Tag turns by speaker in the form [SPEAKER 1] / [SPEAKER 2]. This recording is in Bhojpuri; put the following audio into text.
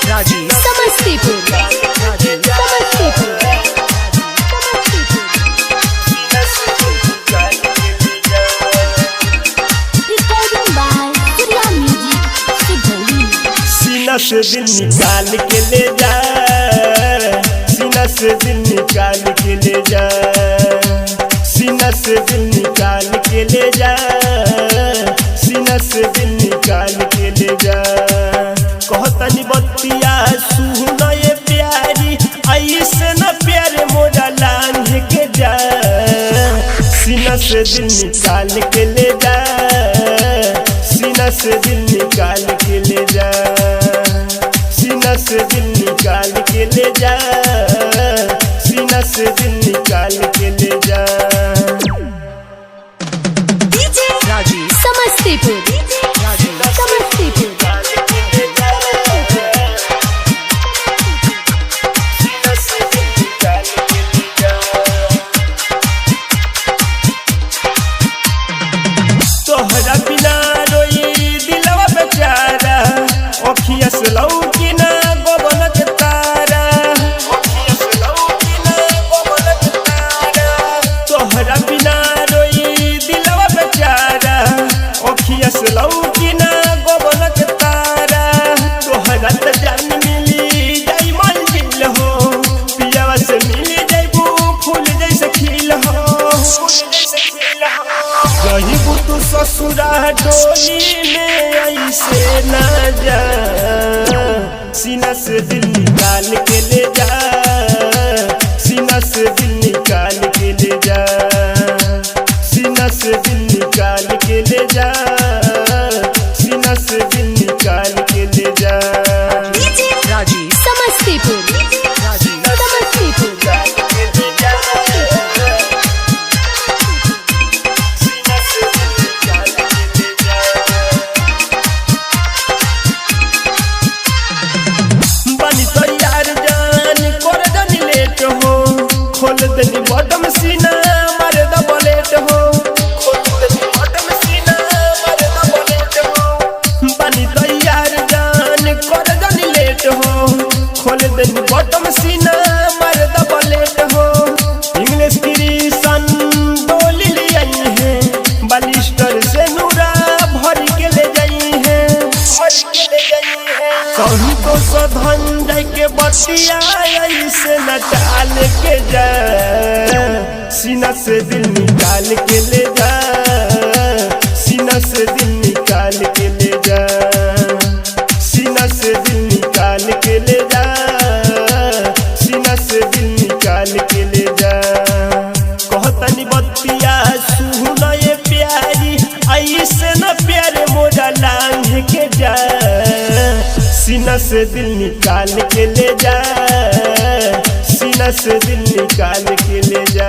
[SPEAKER 1] राजीव समस्तीपुर
[SPEAKER 2] सीना से दिल निकाल के ले जा, सीना से दिल निकाल के ले जा, सीना से दिल निकाल के ले जा, सीना से दिल निकाल के ले जा। कहतनी बतिया सुन ये प्यारी, ऐसे न प्यार मोरा लांघ के जा। सीना से दिल निकाल के ले जा, सीना से दिल निकाल के ले जा, सीना से दिल निकाल के ले जा, सीना से दिल निकाल के ले जा।
[SPEAKER 1] राजीव समस्तीपुर
[SPEAKER 2] तोहरा बिना रोई दिलवा बेचारा, अखिया से लौकी ना गोबन के तारा, अखिया से लौकी ना गोबन के तारा। तोहरा बिना रोई दिलवा बेचारा, अखिया से लौकी ना गोबन के तारा। तोहरा त जान मिली जाई मंजिल हो, पियावा से मिली जाइबू फूल जैसे खिल हो, फूल जैसे खिल हो। कहीं तू ससुरा डोली में ऐसे ना जा, सीना से दिल निकाल के ले जा, सीना से दिल निकाल के ले जा, सीना से दिल निकाल के ले जा, सीना से दिल निकाल के ले जा।
[SPEAKER 1] राजीव समस्तीपुर
[SPEAKER 2] खोल दनी बॉटम सीना मारे द बुलेट हो, खोल दनी बॉटम सीना मारे द बुलेट हो। बनी तैयार जान कर दनी लेट हो, खोल दनी बॉटम सीना मारे द बुलेट हो। इंग्लिश क्रिश्चियन डोली ले आई है, बालिस्टर से नूरा भर के ले जाई है, भर के ले जाई है। कहीं तो सधन जाए के बतिया ऐसे न टाल के जा, सीना से दिल निकाल के ले जा, सीना से दिल निकाल के ले जा, सीना से दिल निकाल के ले जा, सीना से दिल निकाल के ले जा। कहतनी बतिया सुन ये प्यारी, ऐसे न प्यार मोरा लांघ के जा। सीना से दिल निकाल के ले जा, सीना से दिल निकाल के ले जा।